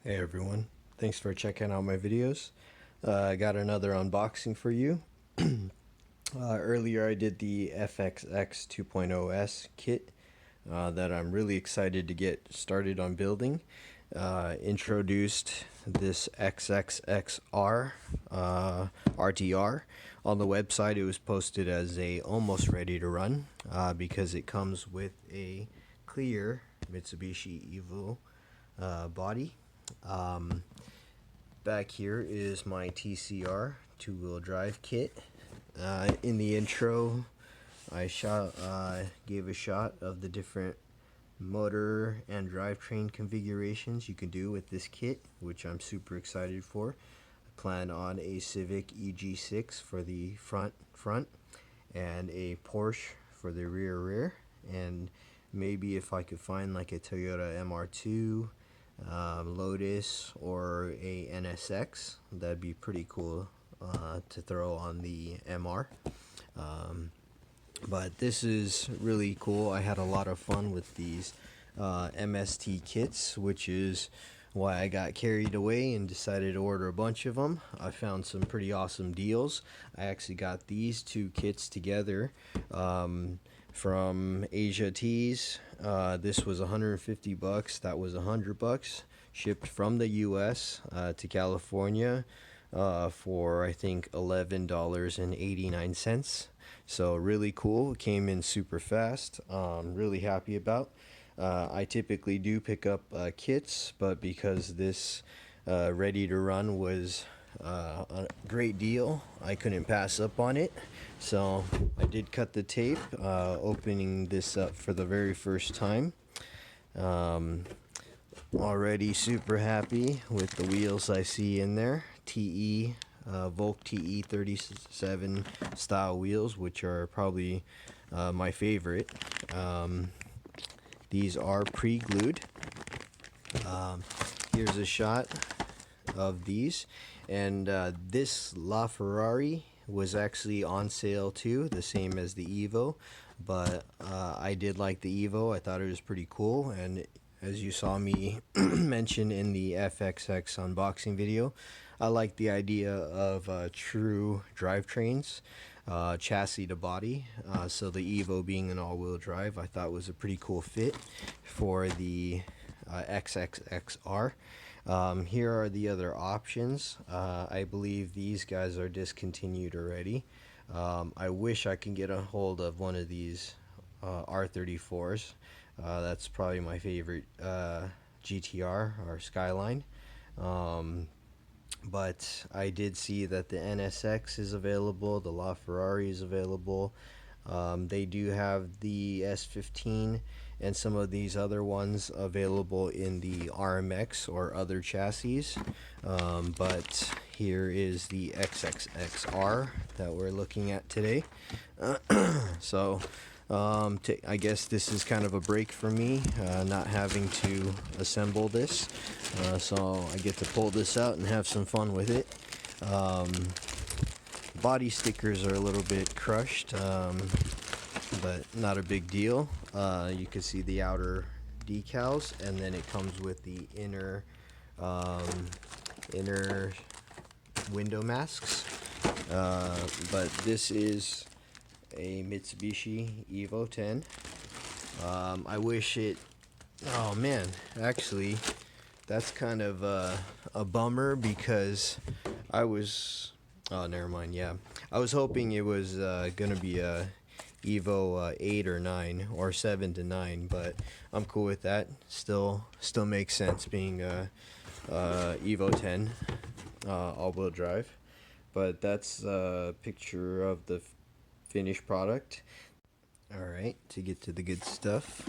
Hey everyone, thanks for checking out my videos. I got another unboxing for you. Earlier I did the XXX 2.0S kit that I'm really excited to get started on building. Introduced this XXX-R RTR. On the website it was posted as a almost ready to run because it comes with a clear Mitsubishi Evo body. Back here is my TCR two-wheel drive kit. In the intro, I gave a shot of the different motor and drivetrain configurations you can do with this kit, which I'm super excited for. I plan on a Civic EG6 for the front and a Porsche for the rear, and maybe if I could find like a Toyota MR2, Lotus, or a NSX, that'd be pretty cool to throw on the MR. But this is really cool. I had a lot of fun with these MST kits, which is why I got carried away and decided to order a bunch of them. I found some pretty awesome deals. I actually got these two kits together from Asia Tees. This was 150 bucks. That was $100, shipped from the US to California for I think $11.89. So really cool. It came in super fast. Really happy about. I typically do pick up kits, but because this ready to run was a great deal, I couldn't pass up on it. So I did cut the tape, opening this up for the very first time. Already super happy with the wheels I see in there. Volk TE 37 style wheels, which are probably my favorite. These are pre-glued. Here's a shot of these, and this LaFerrari was actually on sale too, the same as the Evo, but I did like the Evo. I thought it was pretty cool, and as you saw me mention in the XXX unboxing video, I like the idea of true drivetrains, chassis to body. So the Evo being an all-wheel drive, I thought was a pretty cool fit for the XXX-R. Here are the other options. I believe these guys are discontinued already. I wish I can get a hold of one of these R34s. That's probably my favorite GTR or Skyline. But I did see that the NSX is available, the LaFerrari is available. They do have the S15 and some of these other ones available in the RMX or other chassis. But here is the XXX-R that we're looking at today. So I guess this is kind of a break for me, not having to assemble this. So I get to pull this out and have some fun with it. Body stickers are a little bit crushed, but not a big deal. You can see the outer decals, and then it comes with the inner window masks. But this is a Mitsubishi Evo 10. I wish it... Oh man, actually, that's kind of a bummer because I was... Oh, never mind, yeah. I was hoping it was gonna be a Evo 8 or 9 or 7 to 9, but I'm cool with that. Still makes sense being a Evo 10 all-wheel drive. But that's a picture of the finished product. Alright, to get to the good stuff.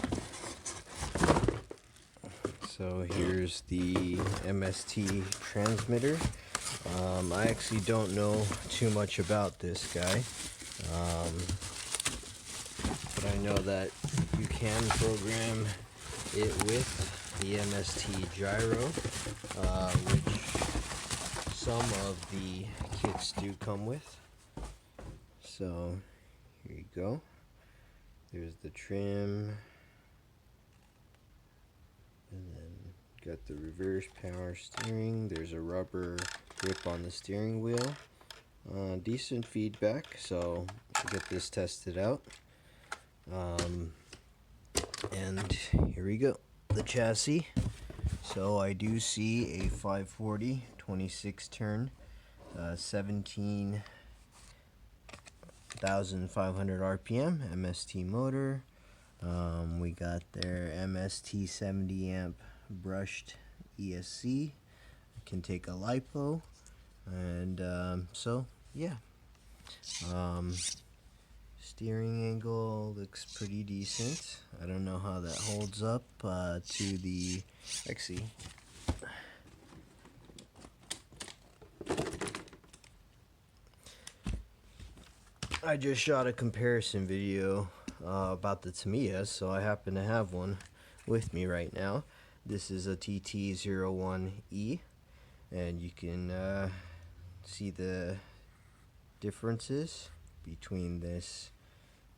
So here's the Mst Transmitter. I actually don't know too much about this guy, but I know that you can program it with the Mst gyro, which some of the kits do come with. So here you go. There's the trim, and then Got the reverse power steering. There's a rubber grip on the steering wheel. Decent feedback, so I'll get this tested out. And here we go, the chassis. So I do see a 540 26 turn, 17,500 RPM MST motor. We got their MST 70 amp brushed ESC. Can take a lipo, and so yeah. Steering angle looks pretty decent. I don't know how that holds up to the, actually, I just shot a comparison video about the Tamiya, so I happen to have one with me right now. This is a TT01E, and you can see the differences between this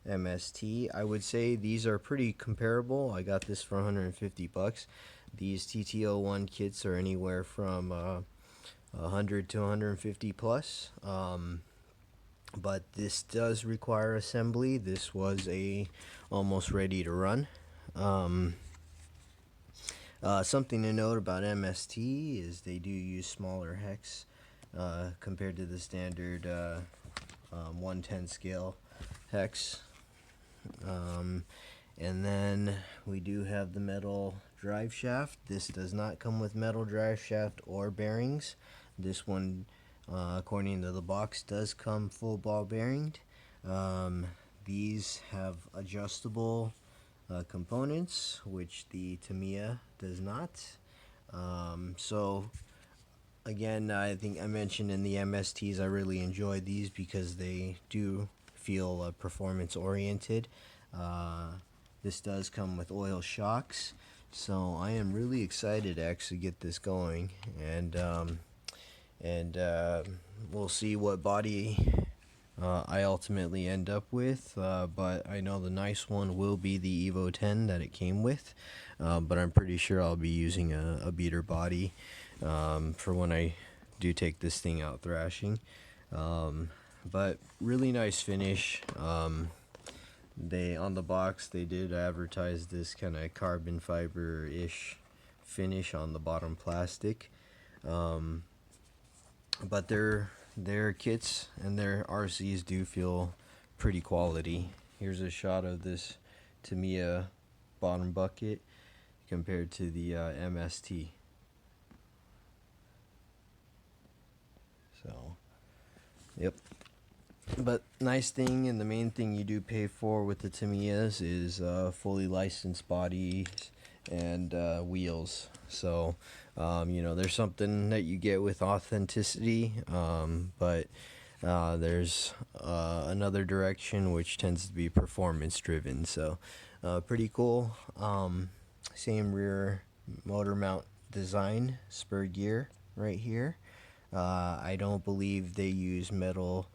MST. I would say these are pretty comparable. I got this for 150 bucks. These TT01 kits are anywhere from 100 to 150 plus. But this does require assembly. This was almost ready to run. Something to note about MST is they do use smaller hex compared to the standard 110 scale hex. And then we do have the metal drive shaft. This does not come with metal drive shaft or bearings. This one, according to the box, does come full ball bearinged. These have adjustable components, which the Tamiya does not. So again, I think I mentioned in the MSTs, I really enjoy these because they do feel performance oriented. This does come with oil shocks, so I am really excited to actually get this going, and we'll see what body I ultimately end up with, but I know the nice one will be the Evo 10 that it came with, but I'm pretty sure I'll be using a beater body for when I do take this thing out thrashing. But really nice finish. On the box they did advertise this kind of carbon fiber-ish finish on the bottom plastic, but their kits and their RCs do feel pretty quality. Here's a shot of this Tamiya bottom bucket compared to the MST. So yep. But nice thing, and the main thing you do pay for with the Tamiyas is fully licensed bodies and wheels. So you know, there's something that you get with authenticity, but there's another direction which tends to be performance driven. So pretty cool. Same rear motor mount design, spur gear right here. I don't believe they use metal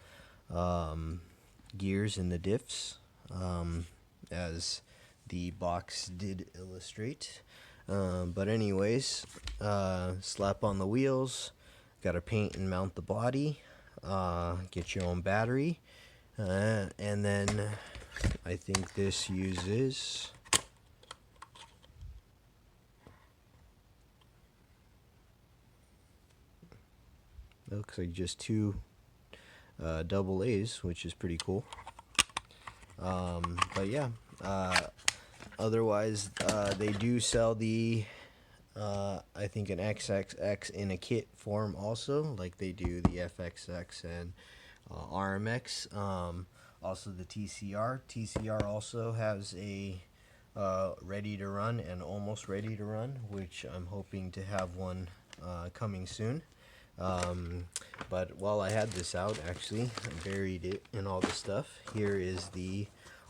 gears in the diffs, as the box did illustrate. But anyways, slap on the wheels, gotta paint and mount the body, get your own battery, and then I think this uses looks like just two double A's, which is pretty cool. But yeah, otherwise they do sell the I think an XXX in a kit form also, like they do the FXX and RMX. Also the TCR also has a ready to run and almost ready to run, which I'm hoping to have one coming soon. But while I had this out, actually, I buried it in all the stuff. Here is the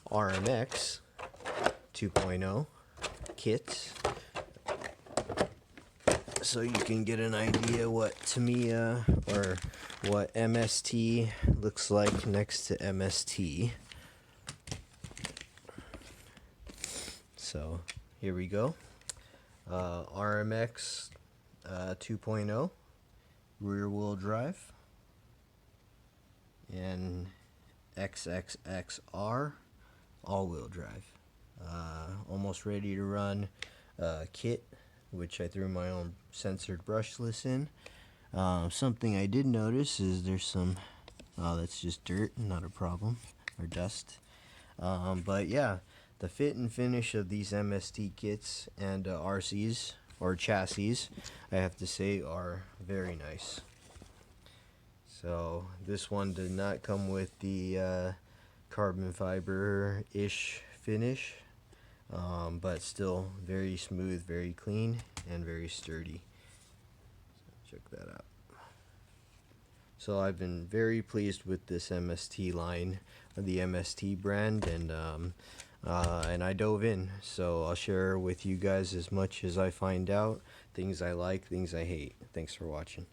RMX 2.0 kit, so you can get an idea what Tamiya or what MST looks like next to MST. So here we go. RMX 2.0 rear wheel drive, and XXX-R all wheel drive. Almost ready to run kit, which I threw my own censored brushless in. Something I did notice is there's some, that's just dirt, not a problem, or dust. But yeah, the fit and finish of these MST kits and RCs, or chassis, I have to say, are very nice. So this one did not come with the carbon fiber-ish finish, but still very smooth, very clean, and very sturdy. So check that out. So I've been very pleased with this MST line, the MST brand, and I dove in. So I'll share with you guys as much as I find out, things I like, things I hate. Thanks for watching.